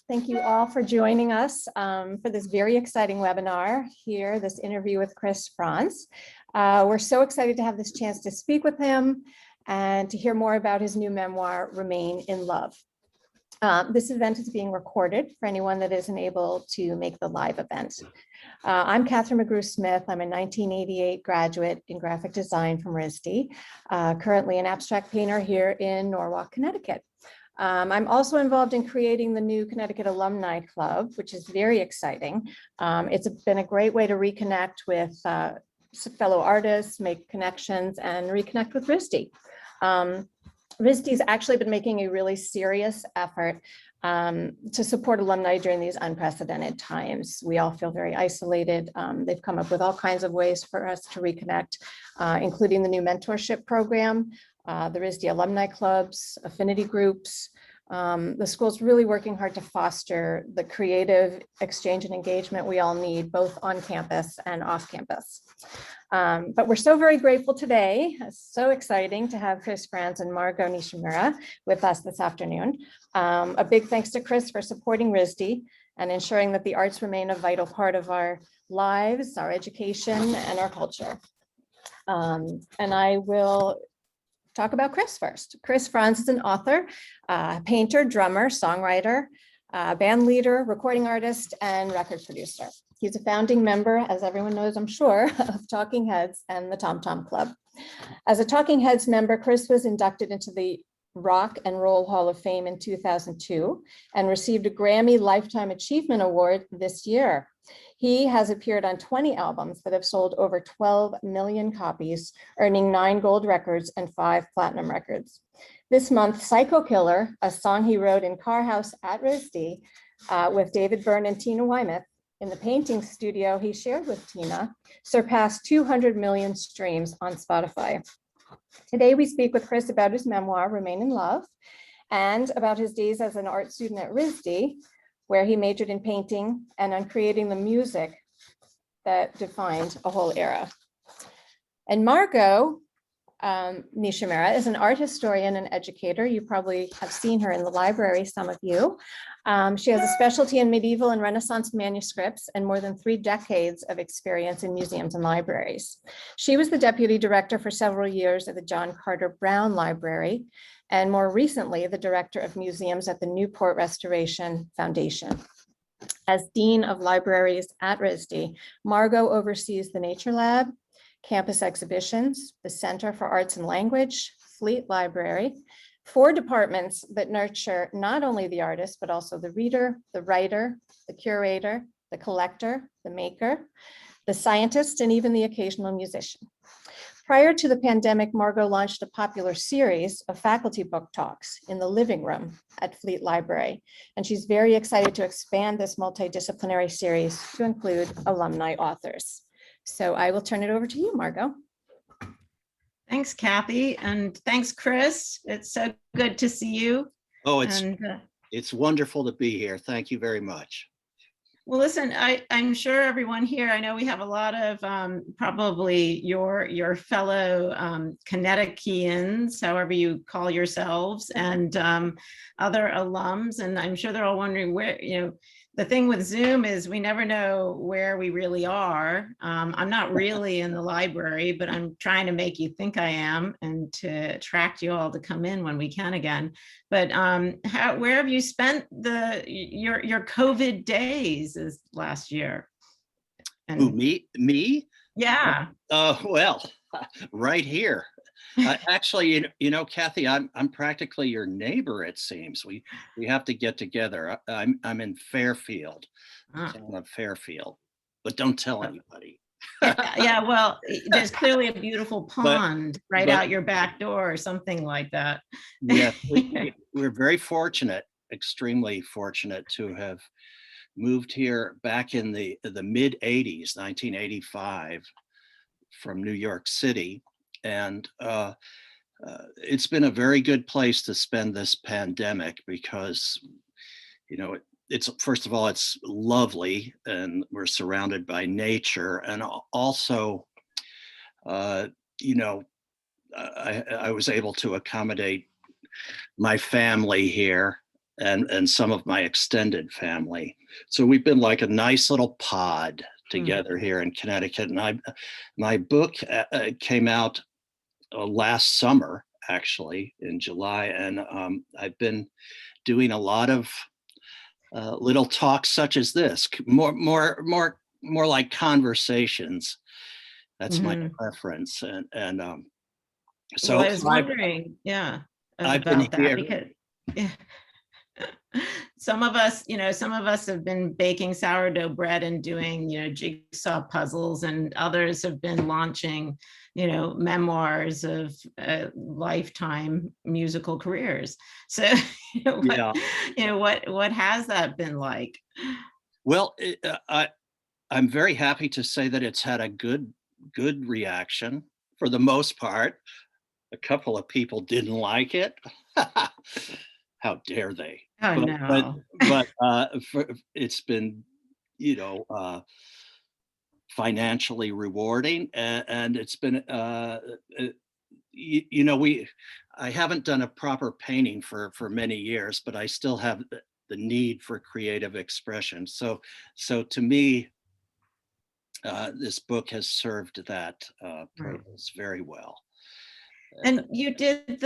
Thank you all for joining us for this very exciting webinar here, this interview with Chris Frantz. We're so excited to have this chance to speak with him and to hear more about his new memoir, Remain in Love. This event is being recorded for anyone that isn't able to make the live event. I'm Kathy Megrue-Smith. I'm a 1988 graduate in graphic design from RISD, currently an abstract painter here in Norwalk, Connecticut. I'm also involved in creating the new Connecticut Alumni Club, which is very exciting. It's been a great way to reconnect with fellow artists, make connections, and reconnect with RISD. RISD's actually been making a really serious effort to support alumni during these unprecedented times. We all feel very isolated. They've come up with all kinds of ways for us to reconnect, including the new mentorship program, the RISD alumni clubs, affinity groups. The school's really working hard to foster the creative exchange and engagement we all need, both on campus and off campus. But we're so very grateful today. It's so exciting to have Chris Frantz and Margot Nishimura with us this afternoon. A big thanks to Chris for supporting RISD and ensuring that the arts remain a vital part of our lives, our education, and our culture. And I will talk about Chris first. Chris Frantz is an author, painter, drummer, songwriter, band leader, recording artist, and record producer. He's a founding member, as everyone knows, I'm sure, of Talking Heads and the Tom Tom Club. As a Talking Heads member, Chris was inducted into the Rock and Roll Hall of Fame in 2002 and received a Grammy Lifetime Achievement Award this year. He has appeared on 20 albums that have sold over 12 million copies, earning 9 gold records and 5 platinum records. This month, Psycho Killer, a song he wrote in Car House at RISD with David Byrne and Tina Weymouth in the painting studio he shared with Tina, surpassed 200 million streams on Spotify. Today, we speak with Chris about his memoir, Remain in Love, and about his days as an art student at RISD, where he majored in painting and on creating the music that defined a whole era. And Margot Nishimura is an art historian and educator. You probably have seen her in the library, some of you. She has a specialty in medieval and Renaissance manuscripts and more than 3 decades of experience in museums and libraries. She was the deputy director for several years at the John Carter Brown Library, and more recently, the director of museums at the Newport Restoration Foundation. As Dean of Libraries at RISD, Margot oversees the Nature Lab, campus exhibitions, the Center for Arts and Language, Fleet Library, 4 departments that nurture not only the artist, but also the reader, the writer, the curator, the collector, the maker, the scientist, and even the occasional musician. Prior to the pandemic, Margot launched a popular series of faculty book talks in the living room at Fleet Library, and she's very excited to expand this multidisciplinary series to include alumni authors. So I will turn it over to you, Margot. Thanks, Kathy, and thanks, Chris. It's so good to see you. Oh, it's wonderful to be here. Thank you very much. Well, listen, I'm sure everyone here, I know we have a lot of probably your fellow Connecticutians, however you call yourselves, and other alums, and I'm sure they're all wondering where, the thing with Zoom is we never know where we really are. I'm not really in the library, but I'm trying to make you think I am and to attract you all to come in when we can again. But where have you spent your COVID days this last year? And, Ooh, me? Yeah. Well, right here. Actually, Kathy, I'm practically your neighbor. It seems we have to get together. I'm in Fairfield, town of Fairfield, but don't tell anybody. Yeah, well, there's clearly a beautiful pond out your back door or something like that. Yes, we're very fortunate, extremely fortunate to have moved here back in the mid 80s, 1985, from New York City. And it's been a very good place to spend this pandemic because, it's first of all, it's lovely and we're surrounded by nature. And also, I was able to accommodate my family here and some of my extended family. So we've been like a nice little pod together here in Connecticut. And my book came out last summer, actually, in July. And I've been doing a lot of little talks such as this, more like conversations. That's my preference. And so Well, I was wondering, yeah, I've been about that here. because yeah. Some of us have been baking sourdough bread and doing, jigsaw puzzles, and others have been launching, memoirs of lifetime musical careers. So, what has that been like? Well, I'm very happy to say that it's had a good reaction for the most part. A couple of people didn't like it. How dare they? Oh, no. But it's been, financially rewarding, and it's been, I haven't done a proper painting for many years, but I still have the need for creative expression. So to me, this book has served that purpose very well. And you did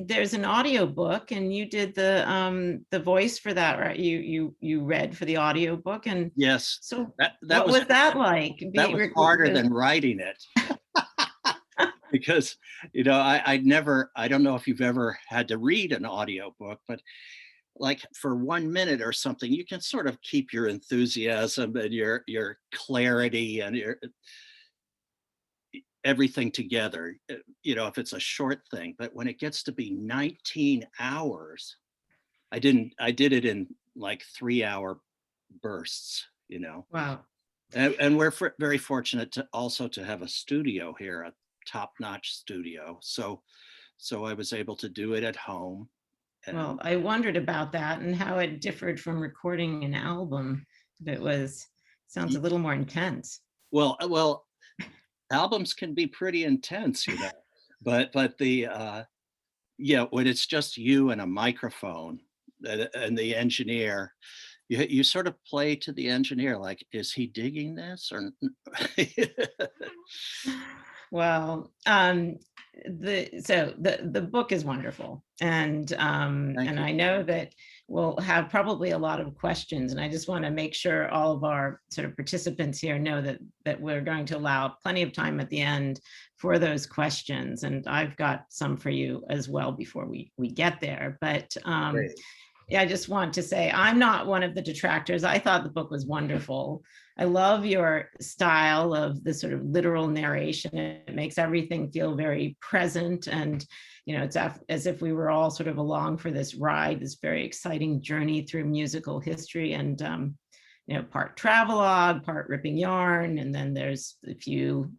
there's an audio book, and you did the voice for that, right? You read for the audio book, and yes. So that what was that like? That was harder than writing it. Because, I don't know if you've ever had to read an audio book, but like for 1 minute or something, you can sort of keep your enthusiasm and your clarity and your everything together, if it's a short thing. But when it gets to be 19 hours, I did it in like 3-hour bursts, Wow. And we're very fortunate to also to have a studio here, a top-notch studio. So I was able to do it at home. Well, I wondered about that and how it differed from recording an album. Sounds a little more intense. Well, albums can be pretty intense, but the when it's just you and a microphone and the engineer, you sort of play to the engineer, like, is he digging this or? Well, the book is wonderful, and I know that we'll have probably a lot of questions, and I just want to make sure all of our sort of participants here know that we're going to allow plenty of time at the end for those questions, and I've got some for you as well before we get there. But yeah, I just want to say I'm not one of the detractors. I thought the book was wonderful. I love your style of the sort of literal narration. It makes everything feel very present, and it's as if we were all sort of along for this ride, this very exciting journey through musical history, and part travelogue, part ripping yarn, and then there's a few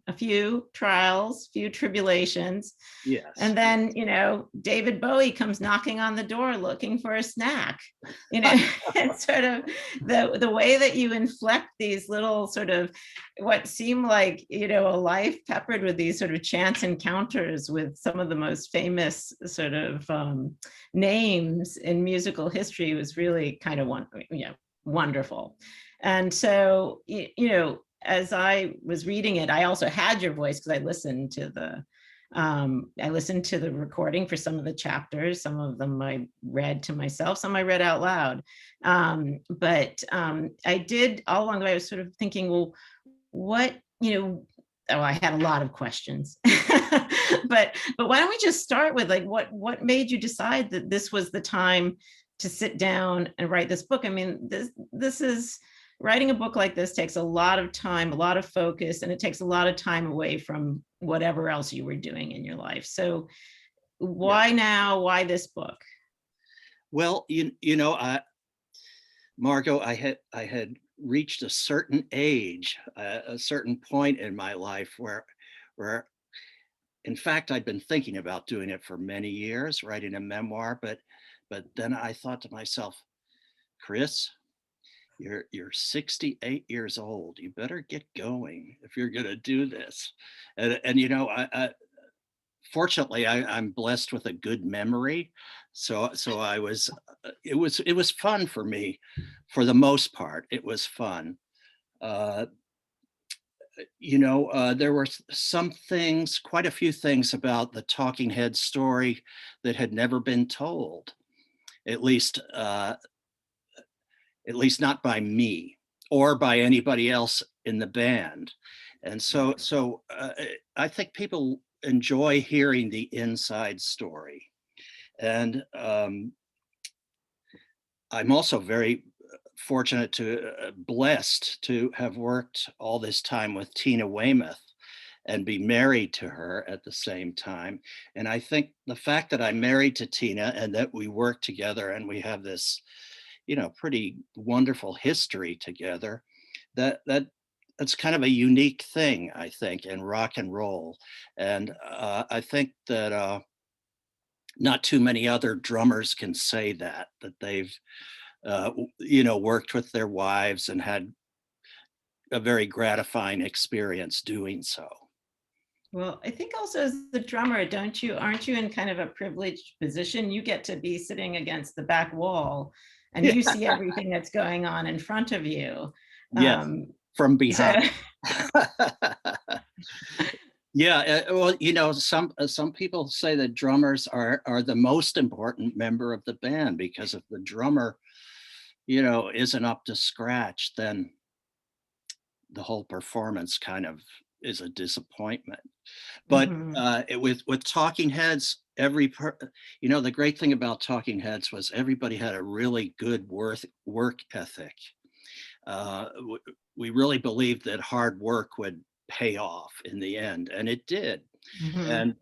trials, few tribulations. Yes. And then, David Bowie comes knocking on the door looking for a snack. And sort of the way that you inflect these little sort of what seem like, a life peppered with these sort of chance encounters with some of the most famous sort of names in musical history was really kind of wonderful. And so, as I was reading it, I also had your voice because I listened to the recording for some of the chapters. Some of them I read to myself, some I read out loud. But I did all along the way, I was sort of thinking, well, what, I had a lot of questions, but why don't we just start with like, what made you decide that this was the time to sit down and write this book? I mean, this is writing a book like this takes a lot of time, a lot of focus, and it takes a lot of time away from whatever else you were doing in your life. So why now? Why this book? Well, Margot, I had reached a certain age, a certain point in my life where in fact, I'd been thinking about doing it for many years, writing a memoir, but then I thought to myself, Chris, you're 68 years old. You better get going if you're going to do this. And I fortunately, I'm blessed with a good memory. So I was, it was fun for me, for the most part. It was fun. There were some things, quite a few things about the Talking Head story that had never been told, at least not by me or by anybody else in the band. And so I think people enjoy hearing the inside story. And I'm also very fortunate blessed to have worked all this time with Tina Weymouth and be married to her at the same time. And I think the fact that I'm married to Tina and that we work together and we have this, pretty wonderful history together, that's kind of a unique thing, I think, in rock and roll. And I think that not too many other drummers can say that they've worked with their wives and had a very gratifying experience doing so. Well, I think also as the drummer, aren't you in kind of a privileged position? You get to be sitting against the back wall and you see everything that's going on in front of you. Yes, from behind. So yeah, well, some people say that drummers are the most important member of the band, because if the drummer, isn't up to scratch, then the whole performance kind of is a disappointment. But with Talking Heads, the great thing about Talking Heads was everybody had a really good work ethic. We really believed that hard work would pay off in the end, and it did. And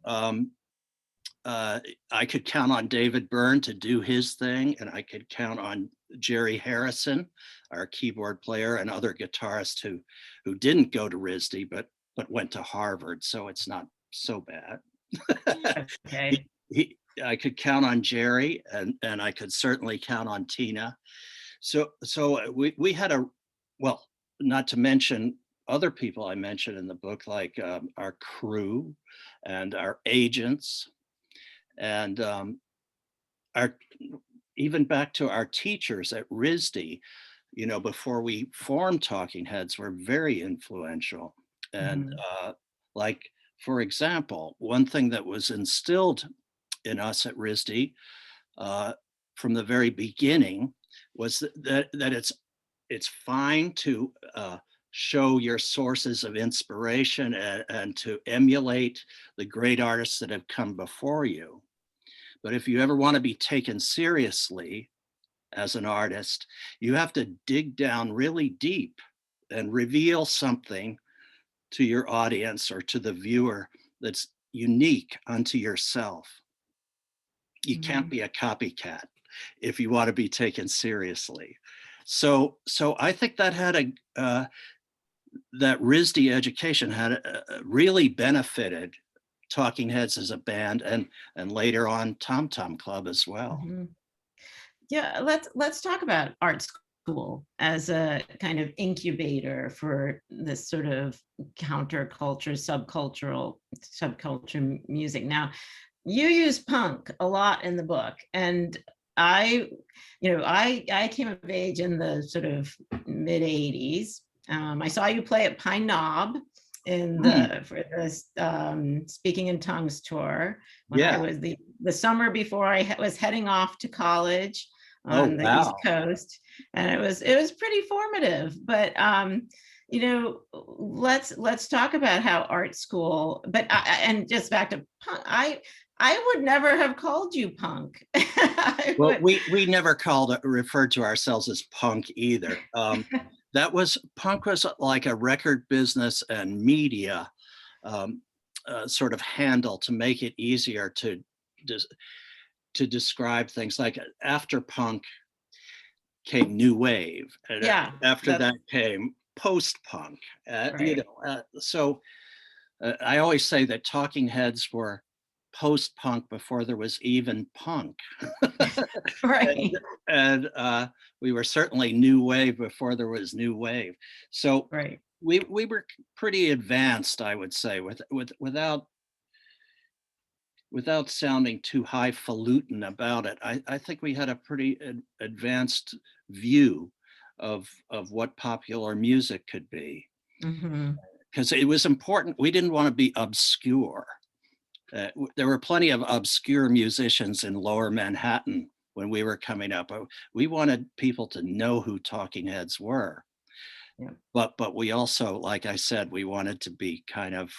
I could count on David Byrne to do his thing, and I could count on Jerry Harrison, our keyboard player, and other guitarists who didn't go to RISD but went to Harvard, so it's not so bad. Okay. I could count on Jerry, and I could certainly count on Tina. So we had well, not to mention other people I mentioned in the book, like our crew and our agents, and even back to our teachers at RISD, before we formed Talking Heads, were very influential. And like, for example, one thing that was instilled in us at RISD from the very beginning was that it's fine to show your sources of inspiration and to emulate the great artists that have come before you. But if you ever want to be taken seriously as an artist, you have to dig down really deep and reveal something to your audience or to the viewer that's unique unto yourself. You can't be a copycat if you want to be taken seriously. So I think that had that RISD education had really benefited Talking Heads as a band, and later on Tom Tom Club as well. Yeah, let's talk about art school as a kind of incubator for this sort of counterculture, subculture music. Now, you use punk a lot in the book, and I came of age in the sort of mid 80s. I saw you play at Pine Knob for this Speaking in Tongues tour when I was the summer before I was heading off to college on the East Coast, and it was pretty formative. But let's talk about how art school. But and just back to punk, I would never have called you punk. Well, we never referred to ourselves as punk either. Punk was like a record business and media sort of handle to make it easier to describe things. Like after punk came new wave, and after that came post-punk. Right. So I always say that Talking Heads were post-punk before there was even punk. Right. And we were certainly new wave before there was new wave. So we were pretty advanced, I would say, without without sounding too highfalutin about it, I think we had a pretty advanced view of what popular music could be. Mhm. Because it was important. We didn't want to be obscure. There were plenty of obscure musicians in Lower Manhattan when we were coming up. We wanted people to know who Talking Heads were. Yeah. But we also, like I said, we wanted to be kind of,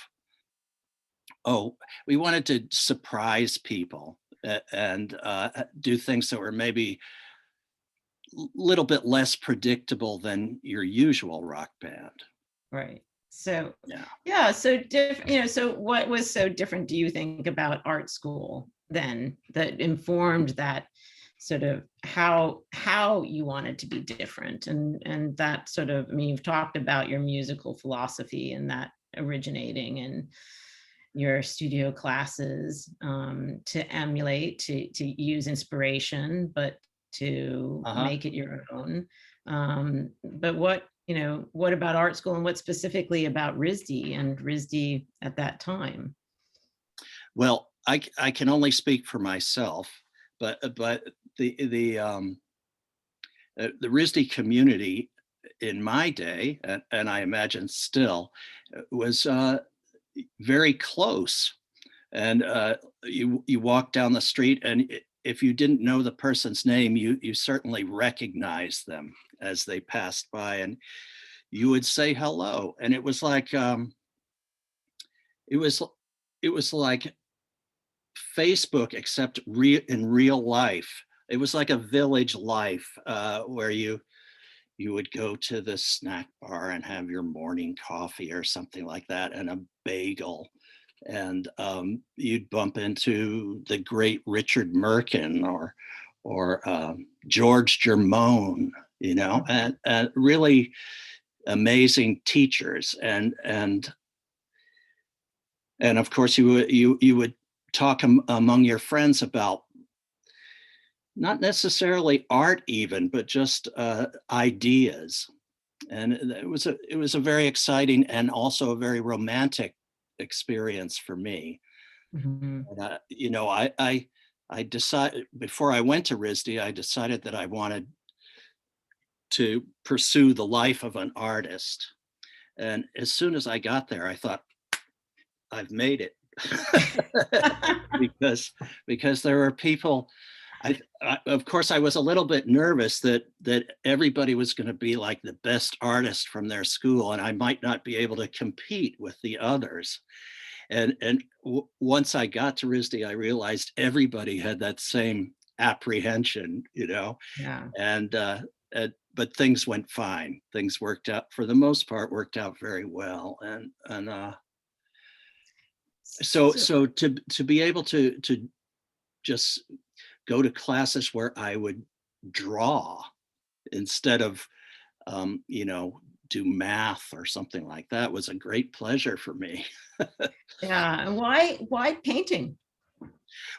we wanted to surprise people and do things that were maybe a little bit less predictable than your usual rock band. Right. So, Yeah. yeah, so different, so what was so different, do you think, about art school then that informed that sort of how you wanted to be different? And that sort of, I mean, you've talked about your musical philosophy and that originating in your studio classes, to emulate, to use inspiration, but to make it your own. But what about art school, and what specifically about RISD and RISD at that time? Well, I can only speak for myself, but the RISD community in my day, and I imagine still, was very close. And you walk down the street, and if you didn't know the person's name, you certainly recognized them as they passed by, and you would say hello. And it was like it was like Facebook, except in real life. It was like a village life where you would go to the snack bar and have your morning coffee or something like that, and a bagel. And you'd bump into the great Richard Merkin or George Germone, and really amazing teachers. And of course you would talk among your friends about not necessarily art even, but just ideas. And it was a very exciting and also a very romantic experience for me. Mhm. And, I decided, before I went to RISD, I decided that I wanted to pursue the life of an artist. And as soon as I got there, I thought, I've made it. because there were people. Of course, I was a little bit nervous that everybody was going to be like the best artist from their school, and I might not be able to compete with the others. And once I got to RISD, I realized everybody had that same apprehension, Yeah. And but things went fine. Things worked out, for the most part, worked out very well. And so to be able to just go to classes where I would draw instead of, do math or something like that was a great pleasure for me. Yeah. And why painting?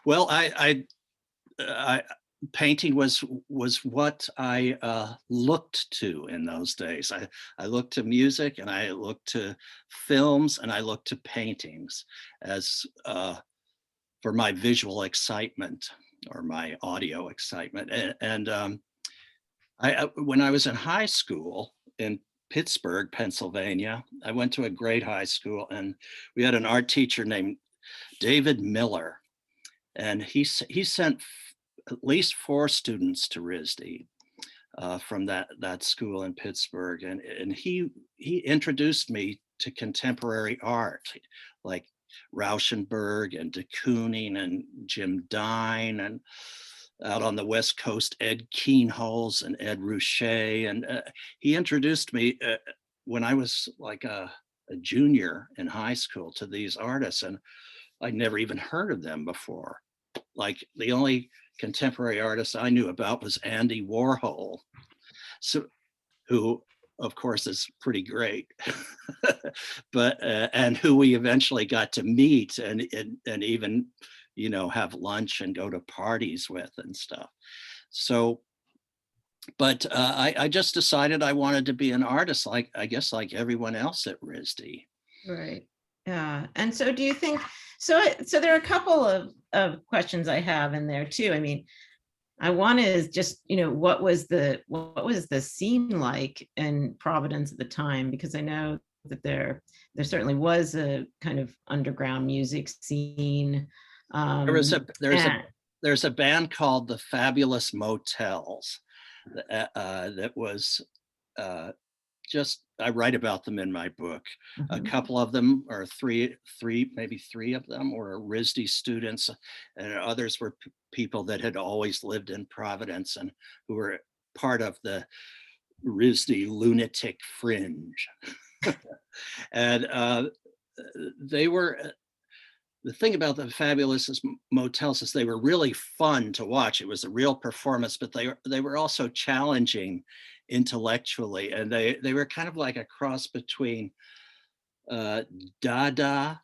Well, I painting was what I looked to in those days. I looked to music, and I looked to films, and I looked to paintings as for my visual excitement or my audio excitement. And when I was in high school in Pittsburgh, Pennsylvania, I went to a great high school, and we had an art teacher named David Miller, and he sent at least 4 students to RISD from that school in Pittsburgh, and he introduced me to contemporary art like Rauschenberg and de Kooning and Jim Dine, and out on the West Coast, Ed Keenholz and Ed Ruscha. And he introduced me when I was like a junior in high school to these artists, and I'd never even heard of them before. Like the only contemporary artist I knew about was Andy Warhol, so who of course is pretty great, but and who we eventually got to meet and even have lunch and go to parties with and stuff. So, but I just decided I wanted to be an artist, like everyone else at RISD. Right. Yeah. And so do you think, So there are a couple of questions I have in there too. I mean, one is just, what was the scene like in Providence at the time? Because I know that there certainly was a kind of underground music scene. There's a band called the Fabulous Motels that was I write about them in my book. A couple of them, or maybe three of them, were RISD students, and others were people that had always lived in Providence and who were part of the RISD lunatic fringe. And they were, the thing about the Fabulous Motels is they were really fun to watch. It was a real performance, but they were also challenging intellectually, and they were kind of like a cross between Dada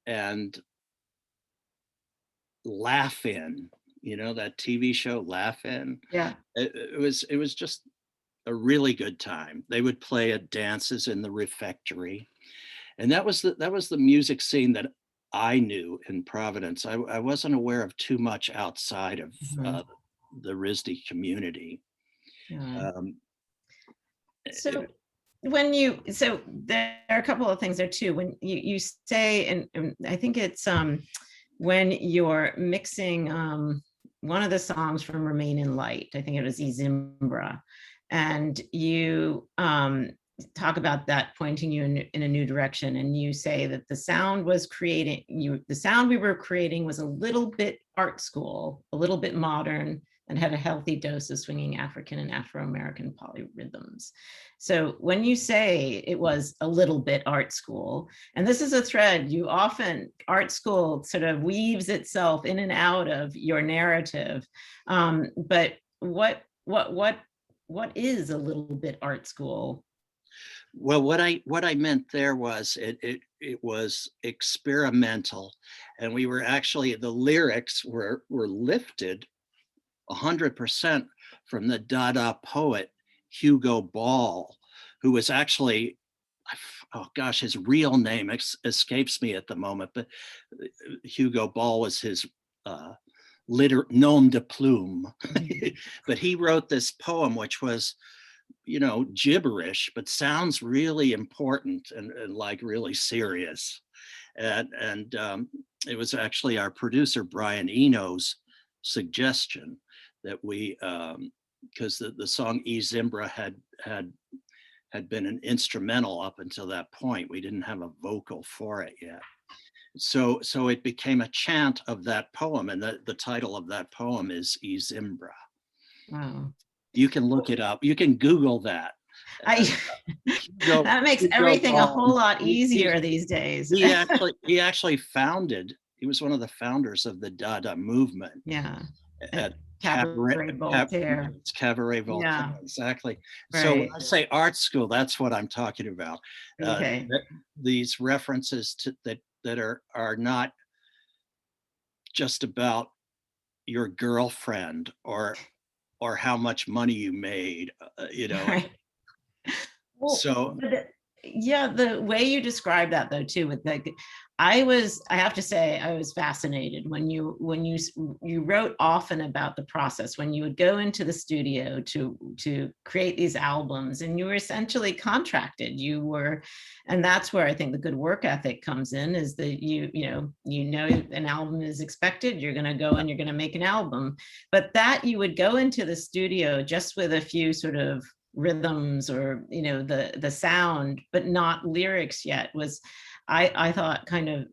and Laugh-In, that TV show Laugh-In. Yeah, it was just a really good time. They would play at dances in the refectory, and that was the music scene that I knew in Providence. I wasn't aware of too much outside of the RISD community. Yeah. So there are a couple of things there too. When you say, and I think it's when you're mixing one of the songs from Remain in Light, I think it was Zimbra, and you talk about that pointing you in a new direction, and you say that the sound we were creating was a little bit art school, a little bit modern, and had a healthy dose of swinging African and Afro-American polyrhythms. So when you say it was a little bit art school, and this is a thread art school sort of weaves itself in and out of your narrative, but what is a little bit art school? Well, what I meant there was it was experimental, and we were actually, the lyrics were lifted 100% from the Dada poet Hugo Ball, who was actually, oh gosh, his real name escapes me at the moment, but Hugo Ball was his nom de plume. But he wrote this poem, which was, gibberish, but sounds really important and like really serious. And it was actually our producer, Brian Eno's suggestion that we, because the song Zimbra had been an instrumental up until that point. We didn't have a vocal for it yet. So it became a chant of that poem, and the title of that poem is Zimbra. Wow. You can look it up. You can Google that. That makes everything a whole lot easier these days. He actually he was one of the founders of the Dada movement. Yeah. At Cabaret Voltaire. Cabaret Voltaire, yeah. Exactly. Right. So when I say art school, that's what I'm talking about. Okay. These references that are not just about your girlfriend or how much money you made, Right. Well, so the way you describe that though too, with I have to say I was fascinated when you wrote often about the process when you would go into the studio to create these albums, and you were essentially contracted. And that's where I think the good work ethic comes in, is that you know an album is expected, you're going to go and you're going to make an album, but that you would go into the studio just with a few sort of rhythms or the sound, but not lyrics yet, was I thought kind of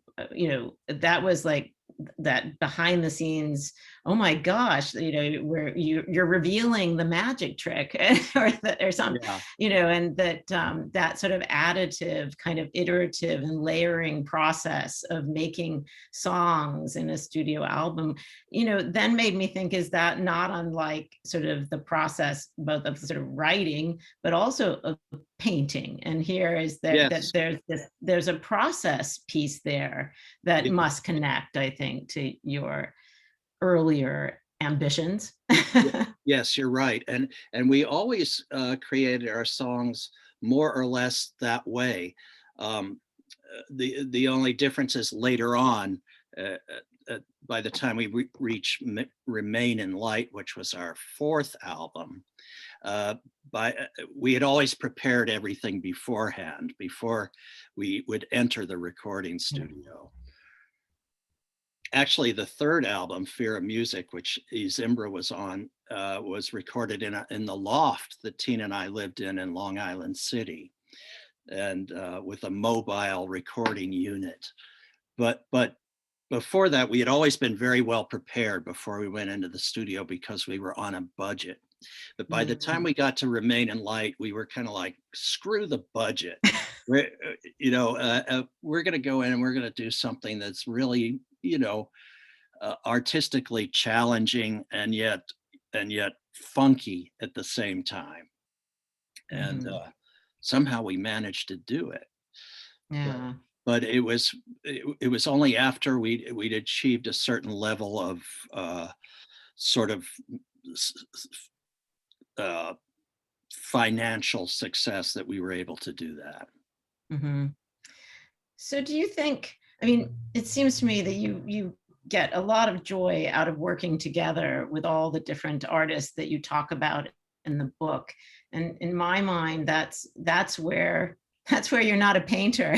that was like that behind the scenes, oh my gosh, where you're revealing the magic trick or something, yeah. And that sort of additive kind of iterative and layering process of making songs in a studio album, then made me think, is that not unlike sort of the process both of sort of writing but also of painting? And here is that there's a process piece there that must connect, I think, to your earlier ambitions. Yes, you're right. And we always created our songs more or less that way. The only difference is later on, uh, by the time we reached Remain in Light, which was our fourth album, we had always prepared everything beforehand, before we would enter the recording studio. Actually, the third album, Fear of Music, which Zimbra was on, was recorded in the loft that Tina and I lived in Long Island City, and with a mobile recording unit. But before that, we had always been very well prepared before we went into the studio, because we were on a budget. But by the time we got to Remain in Light, we were kind of like, screw the budget. We're going to go in and we're going to do something that's really, artistically challenging and yet funky at the same time. And somehow we managed to do it. Yeah. But it was only after we'd achieved a certain level of sort of financial success that we were able to do that. Mm-hmm. So do you think, I mean, it seems to me that you get a lot of joy out of working together with all the different artists that you talk about in the book. And in my mind, that's where you're not a painter.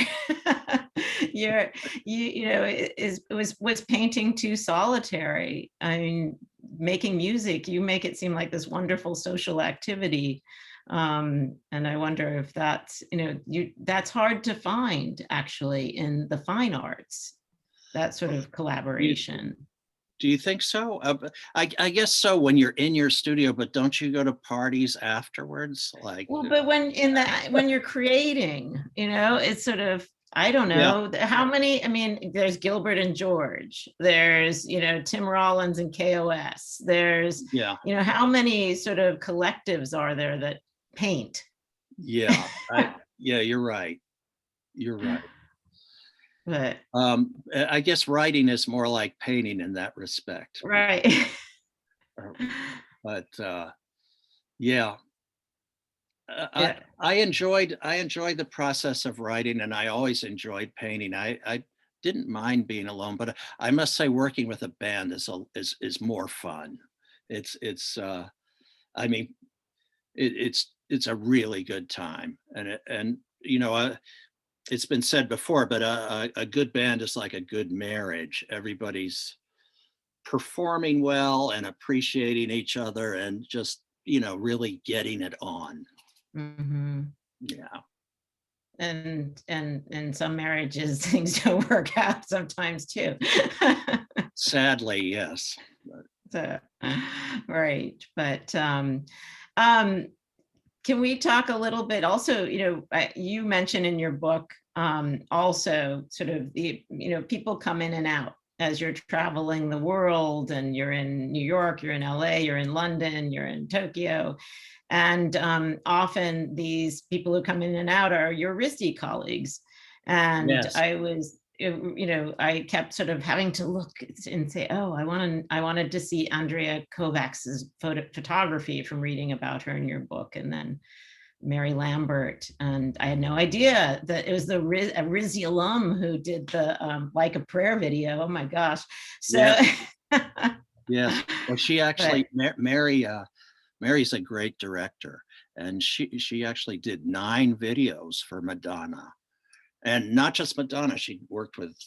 Was painting too solitary. I mean, making music, you make it seem like this wonderful social activity. And I wonder if that's, that's hard to find actually in the fine arts, that sort of collaboration. Do you think so? I guess so, when you're in your studio, but don't you go to parties afterwards? But when you're creating, it's sort of, I don't know how many, I mean, there's Gilbert and George, there's, Tim Rollins and KOS, there's, how many sort of collectives are there that paint? Yeah, you're right. You're right. But I guess writing is more like painting in that respect. Right. But I enjoyed the process of writing, and I always enjoyed painting. I didn't mind being alone, but I must say working with a band is more fun. It's a really good time, and it's been said before, but a good band is like a good marriage. Everybody's performing well and appreciating each other and just, really getting it on. Mm-hmm. Yeah. And in some marriages, things don't work out sometimes too. Sadly, yes. So, right. But can we talk a little bit also, you mentioned in your book also sort of the, people come in and out as you're traveling the world, and you're in New York, you're in LA, you're in London, you're in Tokyo. And often these people who come in and out are your RISD colleagues. And yes. I kept sort of having to look and say, oh, I wanted to see Andrea Kovacs's photography from reading about her in your book, and then Mary Lambert. And I had no idea that it was a RISD alum who did the Like a Prayer video. Oh my gosh. So yeah. Well, she actually, Mary's a great director, and she actually did 9 videos for Madonna. And not just Madonna, she worked with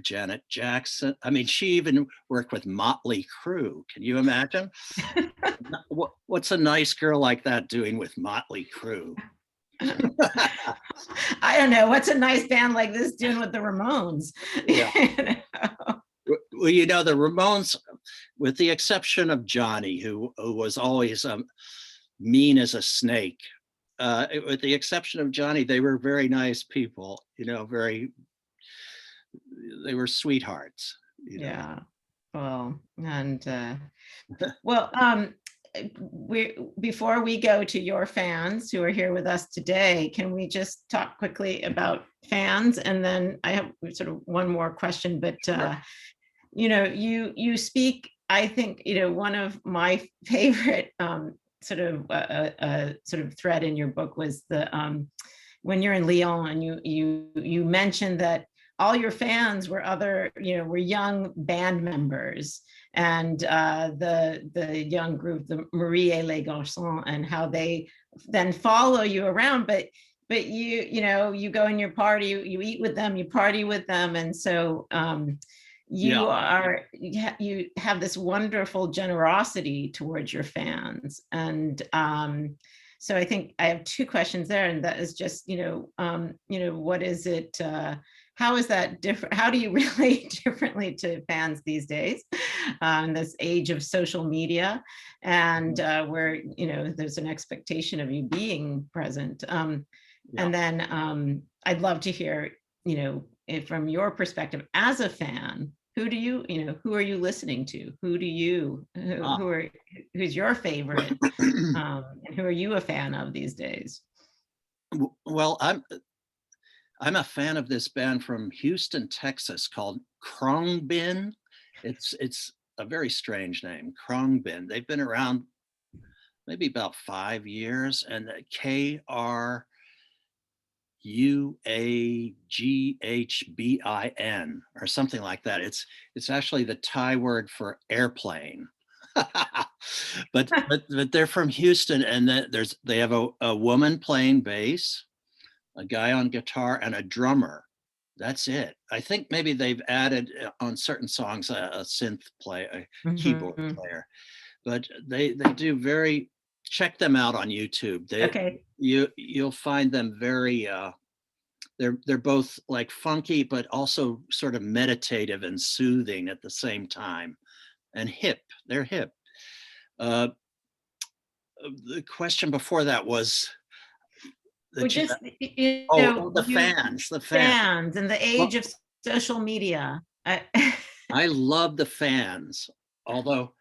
Janet Jackson. I mean, she even worked with Motley Crue. Can you imagine? What's a nice girl like that doing with Motley Crue? I don't know. What's a nice band like this doing with the Ramones? Yeah. Well, the Ramones, with the exception of Johnny, who was always mean as a snake, with the exception of Johnny, they were very nice people, they were sweethearts. Yeah. Well, and before we go to your fans who are here with us today, can we just talk quickly about fans? And then I have sort of one more question, but sure. You speak, I think, one of my favorite sort of thread in your book was the when you're in Lyon, and you mentioned that all your fans were were young band members, and the young group, the Marie et les Garçons, and how they then follow you around. But you go in your party, you eat with them, you party with them, and so you have this wonderful generosity towards your fans. And so I think I have two questions there, and that is just, what is it, how is that different? How do you relate differently to fans these days, in this age of social media, and where, there's an expectation of you being present? And then I'd love to hear, from your perspective as a fan, who are you listening to? Who's your favorite? And who are you a fan of these days? Well, I'm a fan of this band from Houston, Texas called Khruangbin. It's a very strange name, Khruangbin. They've been around maybe about 5 years, and KRUAGHBIN or something like that. It's actually the Thai word for airplane. but they're from Houston, and they have a woman playing bass, a guy on guitar, and a drummer. That's it. I think maybe they've added on certain songs a synth player, a keyboard player, but they do very. Check them out on YouTube. Okay. You'll find them very. They're both like funky, but also sort of meditative and soothing at the same time, and hip. They're hip. The question before that was. The fans and the age of social media. I love the fans, although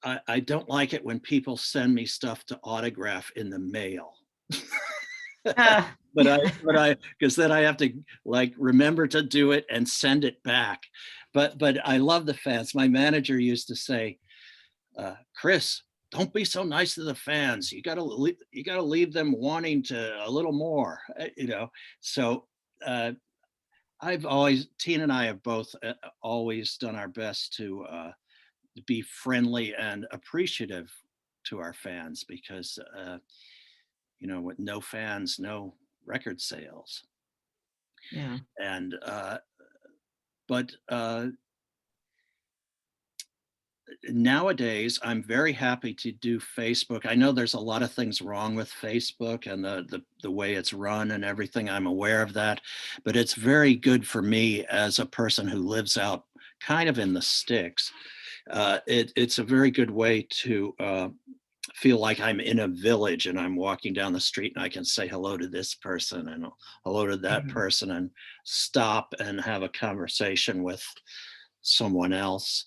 I don't like it when people send me stuff to autograph in the mail. But because then I have to remember to do it and send it back. But I love the fans. My manager used to say, Chris, don't be so nice to the fans. You gotta leave them wanting to a little more, So Tina and I have both always done our best to be friendly and appreciative to our fans, because with no fans, no record sales. Yeah. And nowadays I'm very happy to do Facebook. I know there's a lot of things wrong with Facebook and the way it's run and everything. I'm aware of that, but it's very good for me as a person who lives out kind of in the sticks. It's a very good way to feel like I'm in a village and I'm walking down the street and I can say hello to this person and hello to that person and stop and have a conversation with someone else.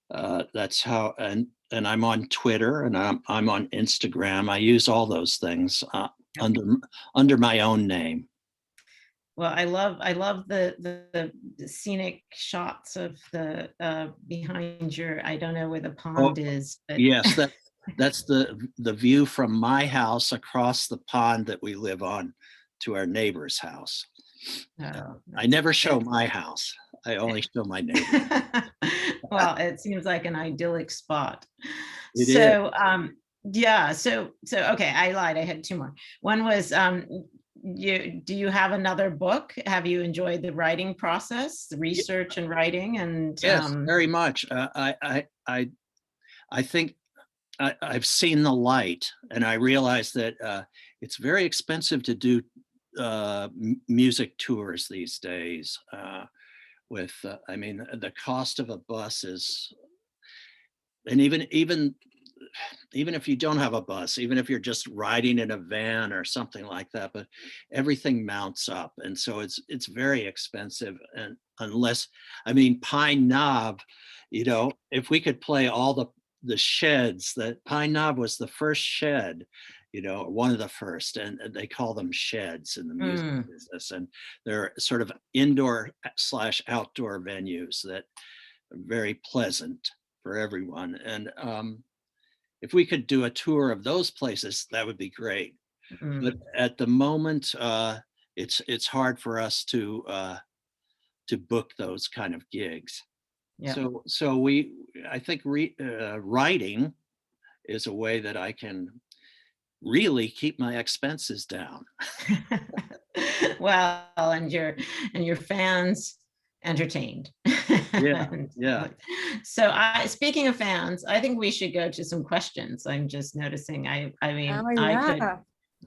That's how, and I'm on Twitter and I'm on Instagram. I use all those things under my own name. Well, I love the scenic shots of the behind your, I don't know where the pond is. But... Yes, that's the view from my house across the pond that we live on to our neighbor's house. I never show my house. I only show my neighbor. Well, it seems like an idyllic spot. It is. Yeah. So okay, I lied. I had two more. One was, do you have another book? Have you enjoyed the writing process, the research and writing? And yes, very much. I think I've seen the light, and I realize that it's very expensive to do music tours these days. The cost of a bus is, and even if you don't have a bus, even if you're just riding in a van or something like that, but everything mounts up, and so it's very expensive. And Pine Knob, if we could play all the sheds, that Pine Knob was the first shed, one of the first, and they call them sheds in the music business, and they're sort of indoor/outdoor venues that are very pleasant for everyone. And if we could do a tour of those places, that would be great. But at the moment, it's hard for us to to book those kind of gigs. Yeah. So I think writing is a way that I can really keep my expenses down. Well, and your fans entertained. Yeah, yeah. So speaking of fans, I think we should go to some questions. I'm just noticing. I mean, Oh, yeah.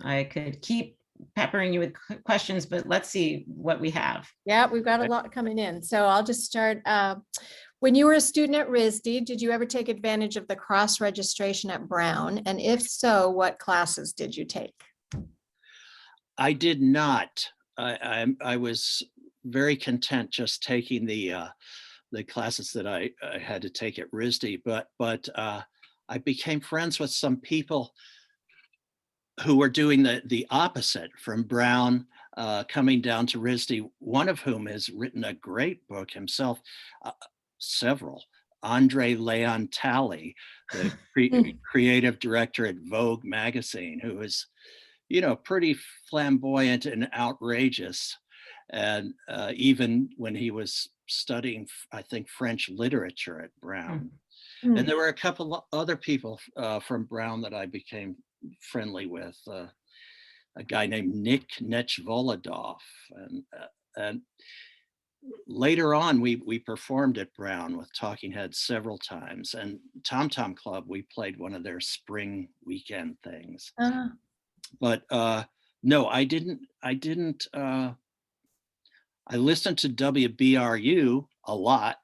I could keep peppering you with questions, but let's see what we have. Yeah, we've got a lot coming in. So I'll just start. When you were a student at RISD, did you ever take advantage of the cross registration at Brown? And if so, what classes did you take? I did not. I was very content just taking the classes that I had to take at RISD, but I became friends with some people who were doing the opposite, from Brown coming down to RISD, one of whom has written a great book himself, several. Andre Leon Talley, the creative director at Vogue magazine, who is, pretty flamboyant and outrageous. And even when he was studying, I think, French literature at Brown. And there were a couple of other people from Brown that I became friendly with. A guy named Nick Nechvolodov. And later on, we performed at Brown with Talking Heads several times. And Tom Tom Club, we played one of their spring weekend things. But no, I didn't. I listened to WBRU a lot.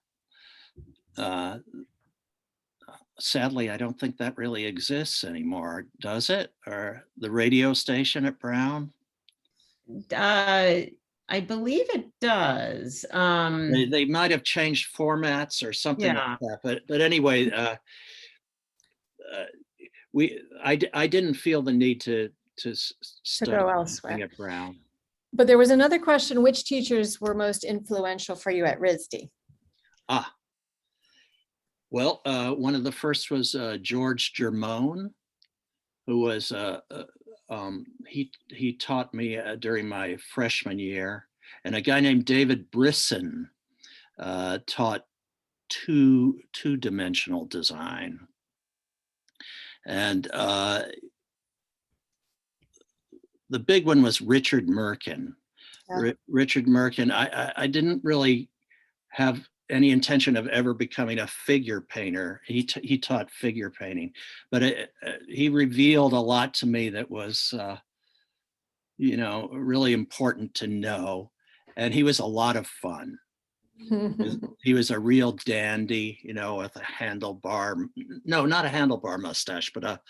Sadly, I don't think that really exists anymore, does it? Or the radio station at Brown? I believe it does. They might have changed formats or something like that. But anyway, I didn't feel the need to study go elsewhere at Brown. But there was another question: which teachers were most influential for you at RISD? Well, one of the first was George Germone, who was he taught me during my freshman year, and a guy named David Brisson taught two-dimensional design. And the big one was Richard Merkin. Yeah. Richard Merkin, I didn't really have any intention of ever becoming a figure painter. He taught figure painting, but he revealed a lot to me that was, really important to know. And he was a lot of fun. He was a real dandy, with a handlebar, no, not a handlebar mustache, but a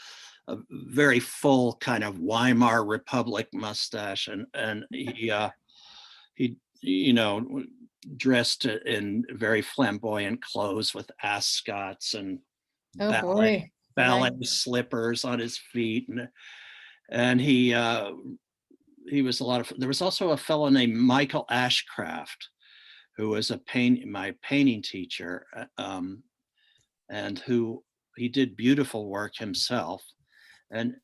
very full kind of Weimar Republic mustache. And he dressed in very flamboyant clothes with ascots and ballet slippers on his feet. And he was a lot of, there was also a fellow named Michael Ashcraft, who was my painting teacher, and he did beautiful work himself. And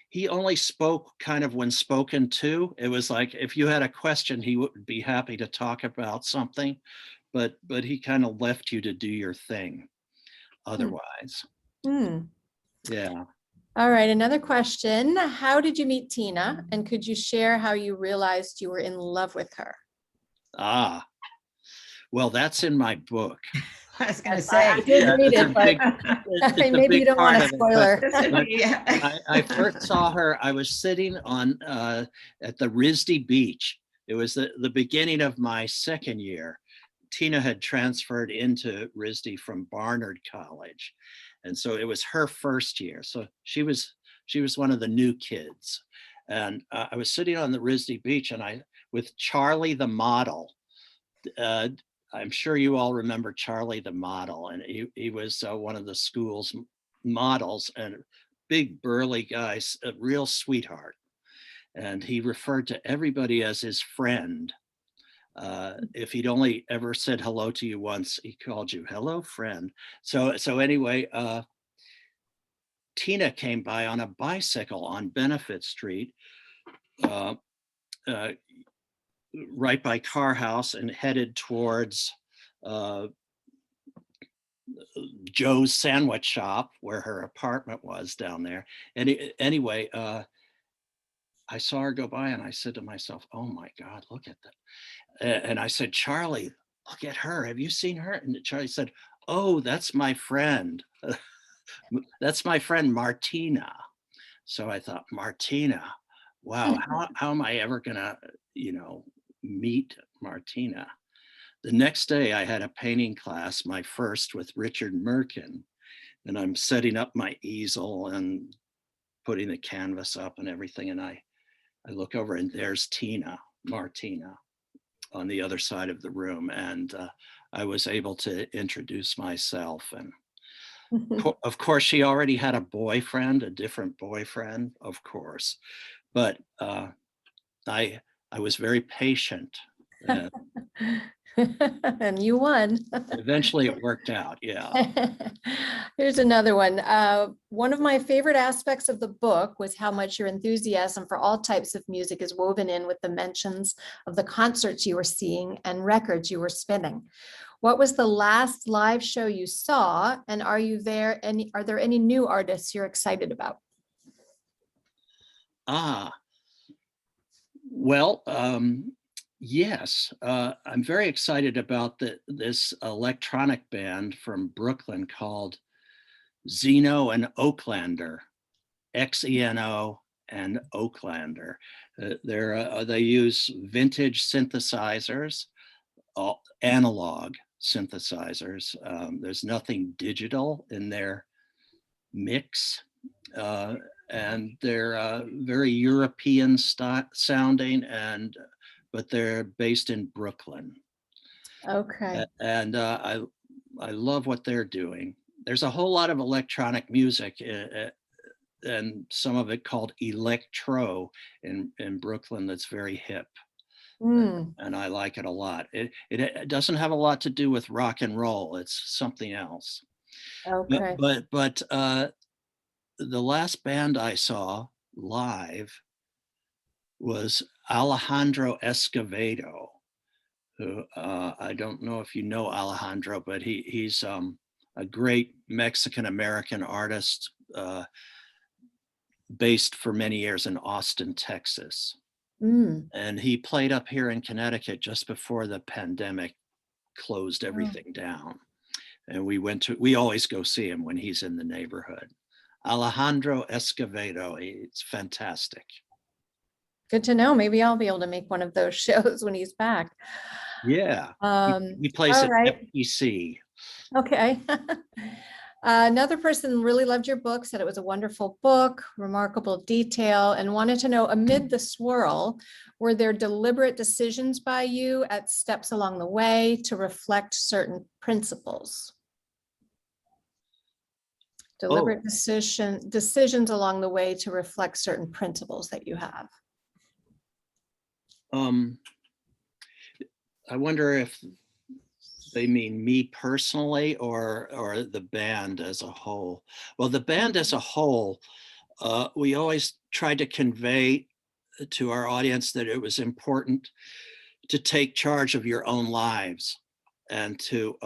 he only spoke kind of when spoken to. It was like, if you had a question, he would be happy to talk about something, but he kind of left you to do your thing otherwise. Yeah. All right, another question. How did you meet Tina? And could you share how you realized you were in love with her? Well, that's in my book. I was going to say, I did read it, but maybe you don't want a spoiler. I first saw her, I was sitting at the RISD beach. It was the beginning of my second year. Tina had transferred into RISD from Barnard College. And so it was her first year. So she was one of the new kids. And I was sitting on the RISD beach with Charlie the model. I'm sure you all remember Charlie the model, and he was one of the school's models, and big burly guy, a real sweetheart. And he referred to everybody as his friend. If he'd only ever said hello to you once, he called you hello, friend. So anyway, Tina came by on a bicycle on Benefit Street, right by Carr House and headed towards Joe's sandwich shop where her apartment was down there. And anyway, I saw her go by and I said to myself, oh my God, look at that. And I said, Charlie, look at her. Have you seen her? And Charlie said, oh, that's my friend. That's my friend Martina. So I thought, Martina, wow, how am I ever gonna, meet Martina? The next day I had a painting class, my first with Richard Merkin, and I'm setting up my easel and putting the canvas up and everything. And I look over and there's Martina on the other side of the room. And I was able to introduce myself. And of course, she already had a boyfriend, a different boyfriend, of course. But I was very patient. And you won. Eventually it worked out, yeah. Here's another one. One of my favorite aspects of the book was how much your enthusiasm for all types of music is woven in with the mentions of the concerts you were seeing and records you were spinning. What was the last live show you saw? And are there any new artists you're excited about? Well, yes, I'm very excited about this electronic band from Brooklyn called Xeno and Oaklander, Xeno and Oaklander. They use vintage synthesizers, analog synthesizers. There's nothing digital in their mix. And they're very European sounding, but they're based in Brooklyn. Okay. And I love what they're doing. There's a whole lot of electronic music, and some of it called electro in Brooklyn that's very hip. And I like it a lot. It doesn't have a lot to do with rock and roll. It's something else. Okay. But the last band I saw live was Alejandro Escovedo, who I don't know if you know Alejandro, but he's a great Mexican-American artist based for many years in Austin, Texas. And he played up here in Connecticut just before the pandemic closed everything down. And we always go see him when he's in the neighborhood. Alejandro Escovedo, it's fantastic. Good to know. Maybe I'll be able to make one of those shows when he's back. Yeah, he plays at FPC. Okay. Another person really loved your book, said it was a wonderful book, remarkable detail, and wanted to know, amid the swirl, were there deliberate decisions by you at steps along the way to reflect certain principles? Deliberate decisions along the way to reflect certain principles that you have. I wonder if they mean me personally or the band as a whole. Well, the band as a whole, we always tried to convey to our audience that it was important to take charge of your own lives and to,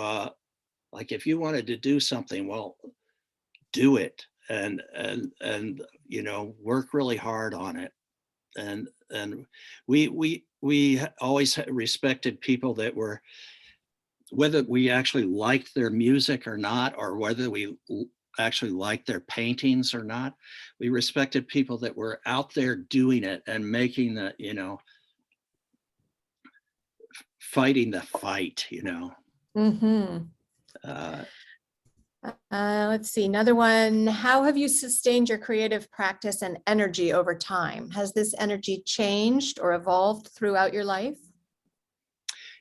like, if you wanted to do something, well, do it and work really hard on it. And we always respected people that were, whether we actually liked their music or not, or whether we actually liked their paintings or not, we respected people that were out there doing it and making the, fighting the fight, Let's see, another one. How have you sustained your creative practice and energy over time? Has this energy changed or evolved throughout your life?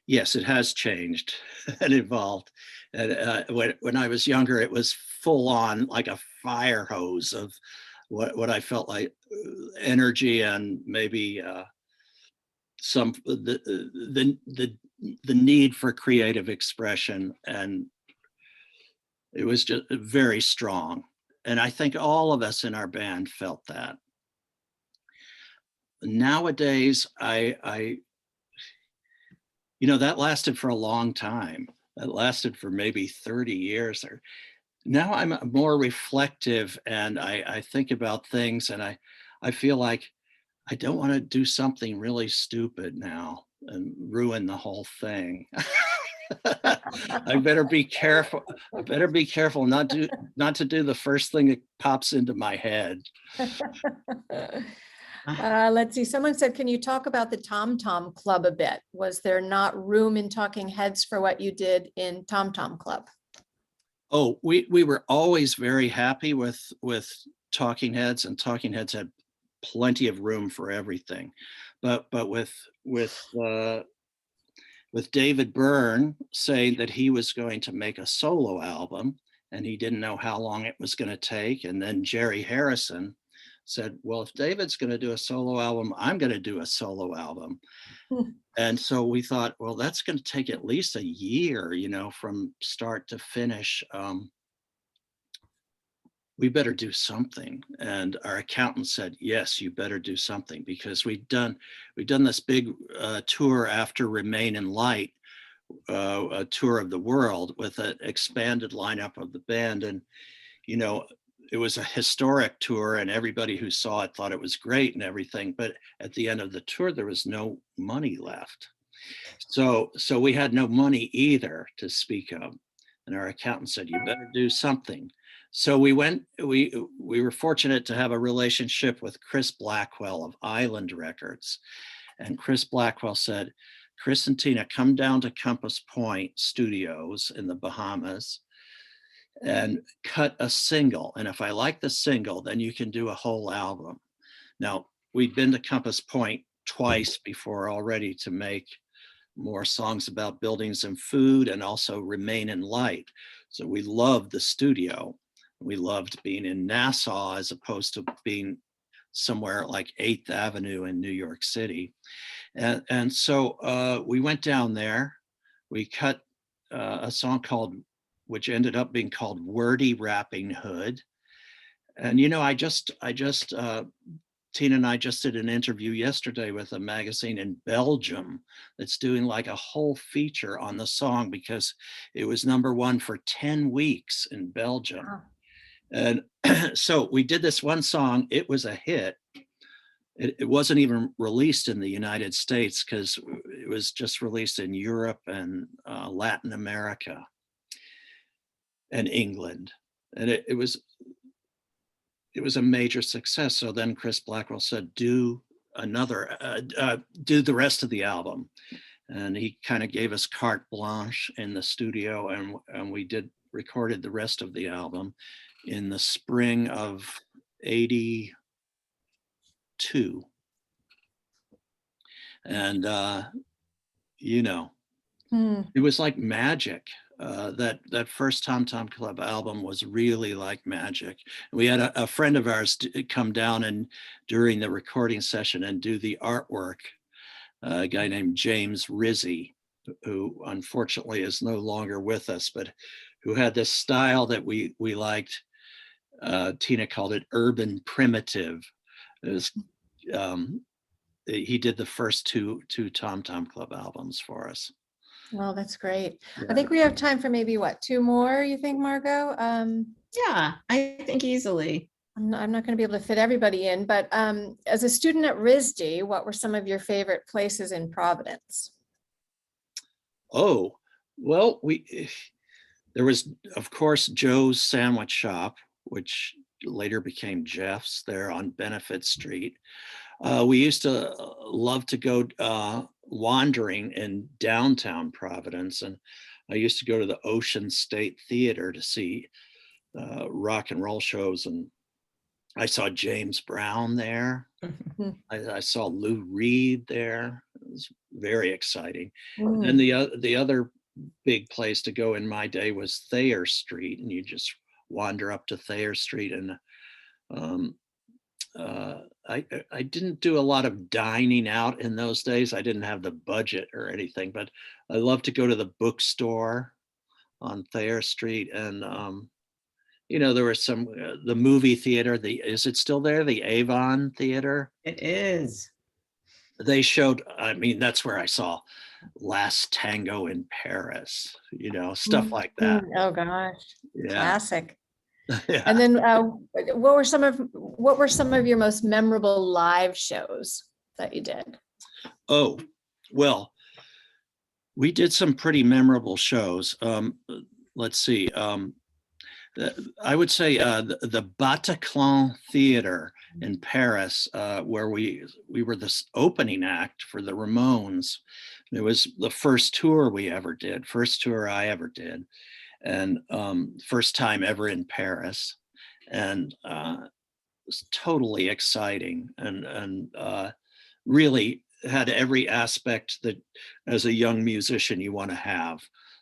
Yes, it has changed and evolved. And when I was younger, it was full on like a fire hose of what I felt like energy and maybe some the need for creative expression, and it was just very strong. And I think all of us in our band felt that. Nowadays, I You know, that lasted for a long time. That lasted for maybe 30 years. Or now I'm more reflective, and I think about things, and I feel like I don't want to do something really stupid now and ruin the whole thing. I better be careful. I better be careful not to do the first thing that pops into my head. Let's see. Someone said, can you talk about the Tom Tom Club a bit? Was there not room in Talking Heads for what you did in Tom Tom Club? Oh, we were always very happy with Talking Heads, and Talking Heads had plenty of room for everything. But with David Byrne saying that he was going to make a solo album and he didn't know how long it was going to take, and then Jerry Harrison said, well, if David's going to do a solo album, I'm going to do a solo album. And so we thought, well, that's going to take at least a year, you know, from start to finish. We better do something. And our accountant said, yes, you better do something, because we've done this big tour after Remain in Light, a tour of the world with an expanded lineup of the band. And, you know, it was a historic tour, and everybody who saw it thought it was great and everything. But at the end of the tour, there was no money left. So we had no money either to speak of. And our accountant said, you better do something. So we were fortunate to have a relationship with Chris Blackwell of Island Records. And Chris Blackwell said, Chris and Tina, come down to Compass Point Studios in the Bahamas and cut a single. And if I like the single, then you can do a whole album. Now, we'd been to Compass Point twice before already to make more songs about buildings and food, and also Remain in Light. So we loved the studio. We loved being in Nassau as opposed to being somewhere like 8th Avenue in New York City. And so we went down there. We cut a song which ended up being called Wordy Rapping Hood. And, you know, Tina and I just did an interview yesterday with a magazine in Belgium that's doing like a whole feature on the song, because it was #1 for 10 weeks in Belgium. Wow. And so we did this one song. It was a hit. It wasn't even released in the United States, because it was just released in Europe and Latin America and England. And it was a major success. So then Chris Blackwell said, do the rest of the album. And he kind of gave us carte blanche in the studio, and we recorded the rest of the album in the spring of '82. And, you know, it was like magic. That first Tom Tom Club album was really like magic. We had a friend of ours come down and during the recording session and do the artwork, a guy named James Rizzi, who unfortunately is no longer with us, but who had this style that we liked. Tina called it urban primitive. It was, he did the first two Tom Tom Club albums for us. Well, that's great. Yeah. I think we have time for maybe what, 2 more, you think, Margot? Yeah, I think easily. I'm not going to be able to fit everybody in, but as a student at RISD, what were some of your favorite places in Providence? Oh, well, there was, of course, Joe's Sandwich Shop, which later became Jeff's, there on Benefit Street. We used to love to go wandering in downtown Providence, and I used to go to the Ocean State Theater to see rock and roll shows, and I saw James Brown there. I saw Lou Reed there. It was very exciting. And the other big place to go in my day was Thayer Street, and you just wander up to Thayer Street, and I didn't do a lot of dining out in those days. I didn't have the budget or anything, but I loved to go to the bookstore on Thayer Street. And, you know, there was the movie theater, is it still there? The Avon Theater? It is. They showed, I mean, that's where I saw Last Tango in Paris, you know, stuff like that. Oh gosh, Yeah. classic. Yeah. And then what were some of your most memorable live shows that you did? Oh, well, we did some pretty memorable shows. Let's see. I would say the Bataclan Theater in Paris, where we were this opening act for the Ramones. It was the first tour we ever did, first tour I ever did, and first time ever in Paris, and it was totally exciting and really had every aspect that as a young musician you want to have.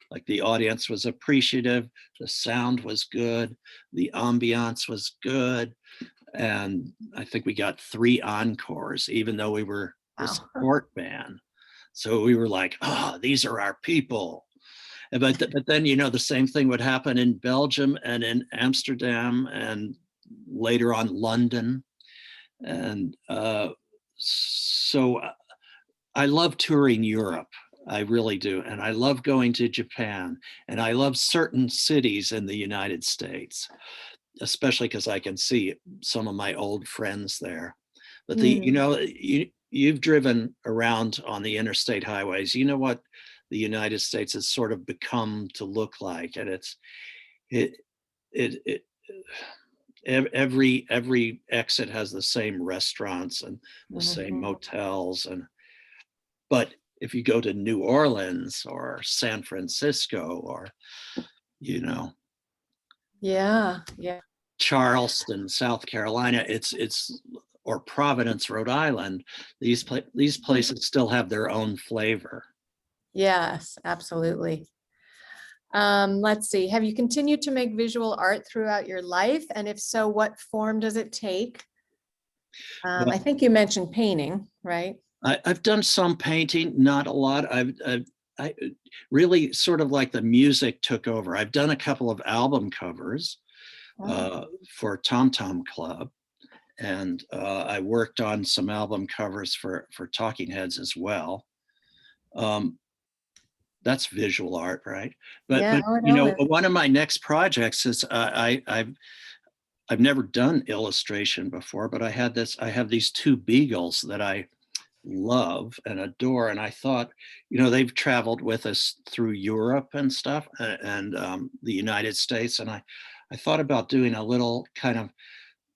Like the audience was appreciative, the sound was good, the ambiance was good, and I think we got 3 encores, even though we were a support band. So we were like, oh, these are our people. But then, you know, the same thing would happen in Belgium and in Amsterdam and later on London. And so I love touring Europe. I really do. And I love going to Japan. And I love certain cities in the United States, especially because I can see some of my old friends there. But you know, you've driven around on the interstate highways. You know what the United States has sort of become to look like. And every exit has the same restaurants and the same motels. But if you go to New Orleans or San Francisco or, you know, Charleston, South Carolina, or Providence, Rhode Island, these places still have their own flavor. Yes, absolutely. Let's see. Have you continued to make visual art throughout your life? And if so, what form does it take? Well, I think you mentioned painting, right? I've done some painting, not a lot. I really sort of like the music took over. I've done a couple of album covers for Tom Tom Club. And I worked on some album covers for Talking Heads as well. That's visual art, right? But you know, one of my next projects is I've never done illustration before, but I have these 2 beagles that I love and adore, and I thought, you know, they've traveled with us through Europe and stuff, and the United States, and I thought about doing a little kind of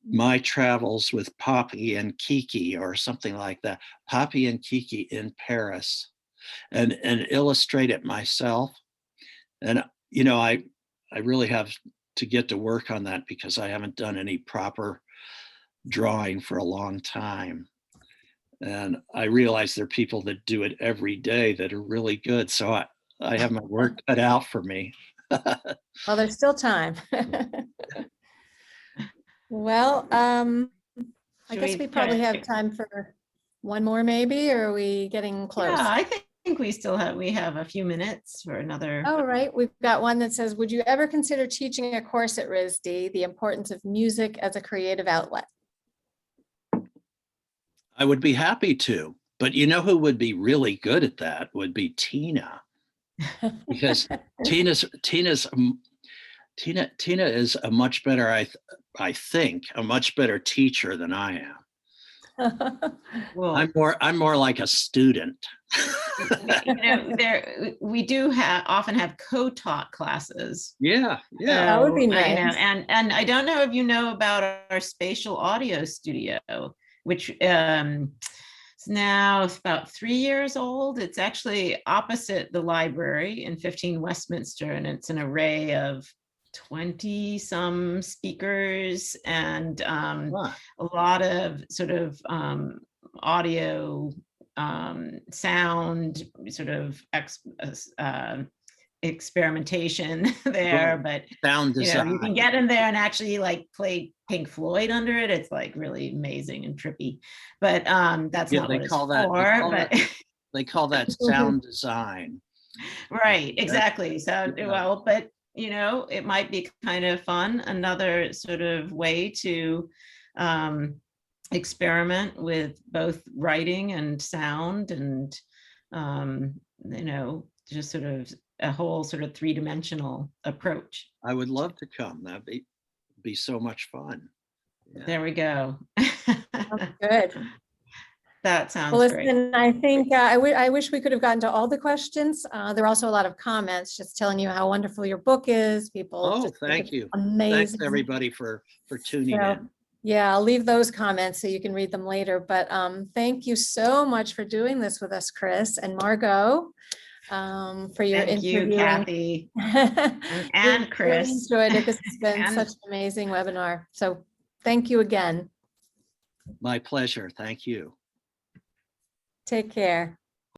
my travels with Poppy and Kiki or something like that. Poppy and Kiki in Paris, and illustrate it myself. And you know, I really have to get to work on that because I haven't done any proper drawing for a long time. And I realize there are people that do it every day that are really good. So I have my work cut out for me. Well, there's still time. Well, I guess we probably have time for one more maybe, or are we getting close? Yeah, I think we have a few minutes for another. All right, we've got one that says, would you ever consider teaching a course at RISD, the importance of music as a creative outlet? I would be happy to, but you know who would be really good at that would be Tina, because Tina is a much better, I think, a much better teacher than I am. Well, I'm more like a student. You know, we do often have co-taught classes. Yeah, that would be nice. You know, and I don't know if you know about our spatial audio studio, which is now about 3 years old. It's actually opposite the library in 15 Westminster, and it's an array of 20 some speakers and a lot of sort of audio sound sort of experimentation there, but sound design. You can get in there and actually like play Pink Floyd under it. It's like really amazing and trippy, but that's not what it's for. They call that sound design. Right, exactly. So well, but you know, it might be kind of fun, another sort of way to experiment with both writing and sound and just sort of a whole sort of three-dimensional approach. I would love to come. That'd be so much fun. Yeah. There we go. Good. That sounds Well, great. listen, I think I wish we could have gotten to all the questions. There are also a lot of comments just telling you how wonderful your book is. People Oh, just think thank it's you. amazing. Thanks everybody for tuning So, in. yeah, I'll leave those comments so you can read them later. But thank you so much for doing this with us, Chris and Margot, for your Thank you, interviewing. Kathy and Really Chris. enjoyed it. This has been And- such an amazing webinar. So thank you again. My pleasure. Thank you. Take care.